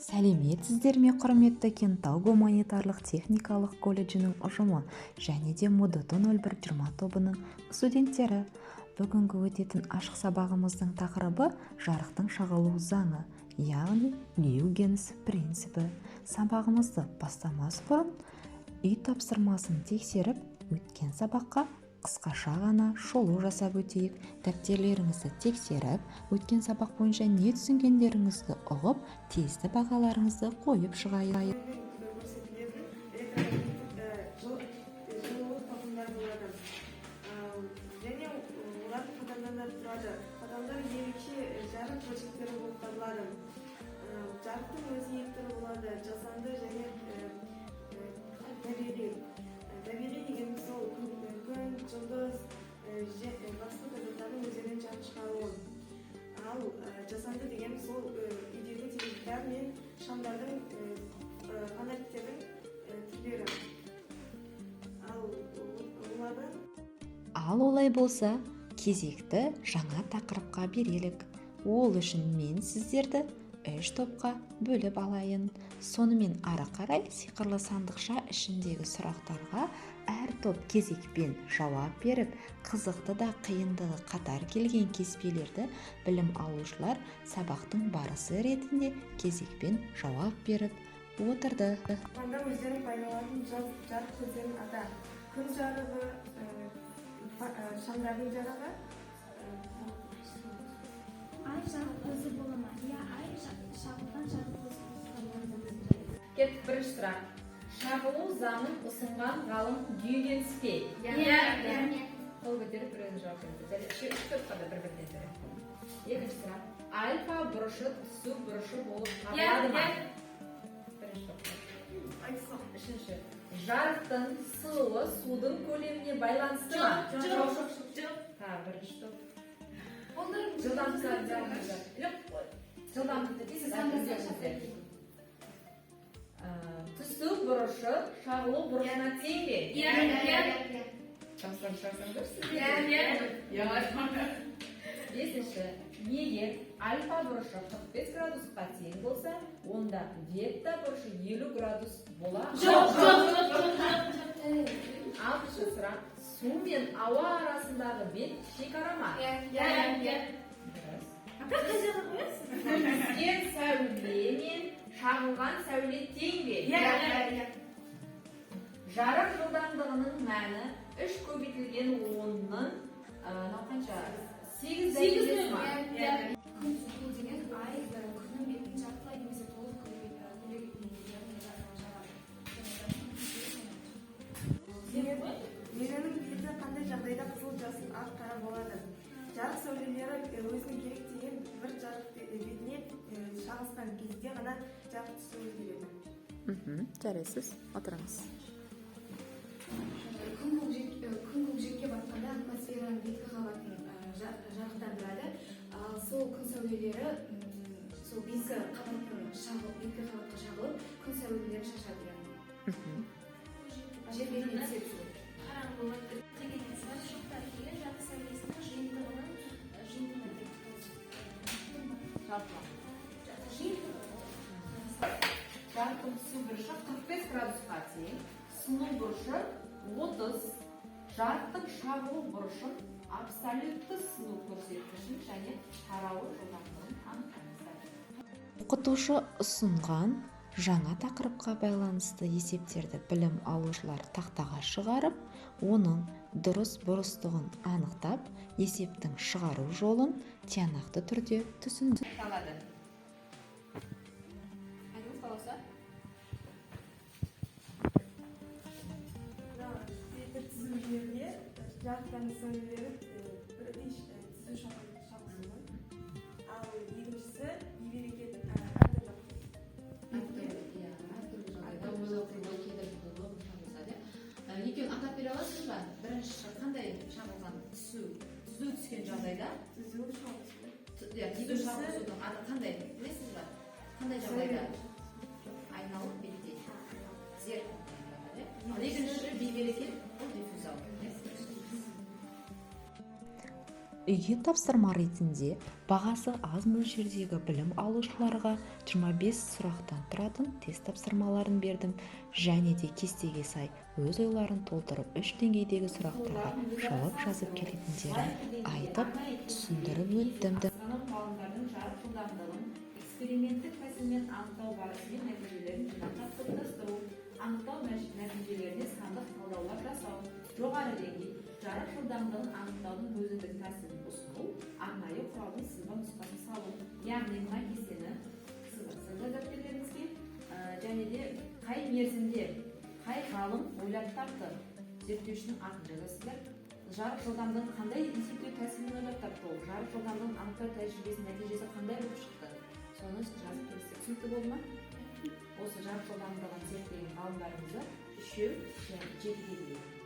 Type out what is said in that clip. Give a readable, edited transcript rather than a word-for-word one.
Сәлеметсіздер ме, құрметті Кентау гуманитарлық техникалық колледжінің ұжымы және де МУДТ 0120 тобының студенттері. Бүгінгі өтетін ашық сабағымыздың тақырыбы жарықтың шағылу заңы, яғни Ньюгенс принципі. Сабағымызды бастамас бұрын үй тапсырмасын тексеріп, өткен сабаққа қысқаша ғана шолу жасап өтейік. Дәптерлеріңізді тексеріп, өткен сабақ бойынша не түсінгендеріңізді ұғып, тиісті бағаларыңызды қойып шығайық. және олардың қадамдардан тұрады. Қадамдар ерекше жарық бөлшектері болып табылады. Жарықтың өзі екі түрі болады: жасанды және табиғи. Табиғи дегеніміз сол күн, жұлдыз, басқа заттардың өздерінен жарық шығаруы. Ал жасанды дегеніміз сол үйдегі теледидар мен шамдардың, фонариктердің түрлері. Ал олай болса, кезекті жаңа тақырыпқа берелік. Ол үшін мен сіздерді 3 топқа бөліп алайын. Сонымен ары қарай сиқырлы сандықша ішіндегі сұрақтарға әр топ кезекпен жауап беріп, қызықты да қиындығы қатар келген кеспелерді білім алушылар сабақтың барысы ретінде кезекпен жауап беріп отырды. Онда өздерін пайдаланатын жарық көздерін ата: күн жарығы, шамдардың жарығы. Ай жарық көзі бола ма? Ай шағылған жарық көзі. Кеттік, бірінші сұрақ. Шағылу заңын ұсынған ғалым Гюйгенс пе? Қол көтеріп біреуін жауап берді. Үш топқа да бір-бірден береді. Екінші сұрақ. Альфа бұрышы түсу бұрышы болып табылады ма? Бірінші топқа. Үшінші. Жарықтың сылуы судың көлеміне байланысты ма? Жоқ. Бірінші топ. Түсу бұрышы шағылу бұрышына тең бе? Шағсаң дұрсыз. Бесінші. Егер альфа бұрышы 45 градусқа тең болса, онда бета бұрышы 50 градус бола? Жоқ. Алтыншы сұрақ. Су мен ауа арасындағы бет шекара ма? Түскен сәуле мен шағылған сәуле тең бе? Жарық жылдамдығының мәні 3 көбейтілген 10-ның 8 дәрежесі ма? Күн сутулы деген ай күннің бетін жартылай немесе толық көлегейтін Дененің беті қандай жағдайда қызыл, жасыл, ақ, қара болады? Жарық сәулелері өзінің керек деген бір жарық бетіне шағылысқан кезде ғана жарық түсуі келеді. Жарайсыз, отырыңыз. күн көкжиекке батқанда атмосфераның беткі қабатын жарықтандырады. Ал сол күн сәулелері сол беткі қабатқа шағылып, күн сәулелері шашады. Жер бетіне түседі. Қараңғы деген сәл шоқтар келе жарық сәулесінің жиынтығының Жарықтың түсу бұрышы 45 градусқа тең, сыну бұрышы 30, жарықтың шағылу бұрышын, абсолютті сыну көрсеткішін және таралу жылдамдығын анықтаңыздар. Оқытушы ұсынған жаңа тақырыпқа байланысты есептерді білім алушылар тақтаға шығарып, оның дұрыс бұрыстығын анықтап, есептің шығару жолын тиянақты түрде түсінді. Айтыңыз қаласа? Беті түзу жерде жарықтардың сәулелері бірдей түзу шағылысуы. Ал екіншісі бейберекет екеуін атап бере аласыз ба? Бірінші қандай шағылған түзу түскен жағдайда? түзу шағылысуы. Түзу шағылысудың аты қандай? Білесіз ба? Қандай жағдайда? Айналып бетте. Зеркал. Ал екінші бейберекет, ол диффузал. үйге тапсырма ретінде бағасы аз мөлшердегі білім алушыларға 25 сұрақтан тұратын тест тапсырмаларын бердім және де кестеге сай өз ойларын толтырып 3 деңгейдегі сұрақтарға жауап жазып келетіндерін айтып түсіндіріп өттім. Астроном ғалымдардың жарық жылдамдығын эксперименттік тәсілмен анықтау барысы мен нәтижелерін жинақтап топтастыру, анықтау нәтижелеріне сандық талдаулар жасау, жоғары деңгей жарық жылдамдығын анықтаудың өзіндік тәсілін ұсыну, арнайы құралдың сызба нұсқасын салу. Яғни мына кестені сызып дәптерлеріңізге және де қай мерзімде қай ғалым ойлап тапты, зерттеушінің атын жазасыздар. Жарық жылдамдығын қандай есептеу тәсілін ойлап тапты, жарық жылдамдығын анықтау тәжірибесінің нәтижесі қандай болып шықты, соны жазып келесіздер. Түсінікті болды ма? Осы жарық жылдамдығын зерттеген ғалымдарымызды 3-7-ге дейін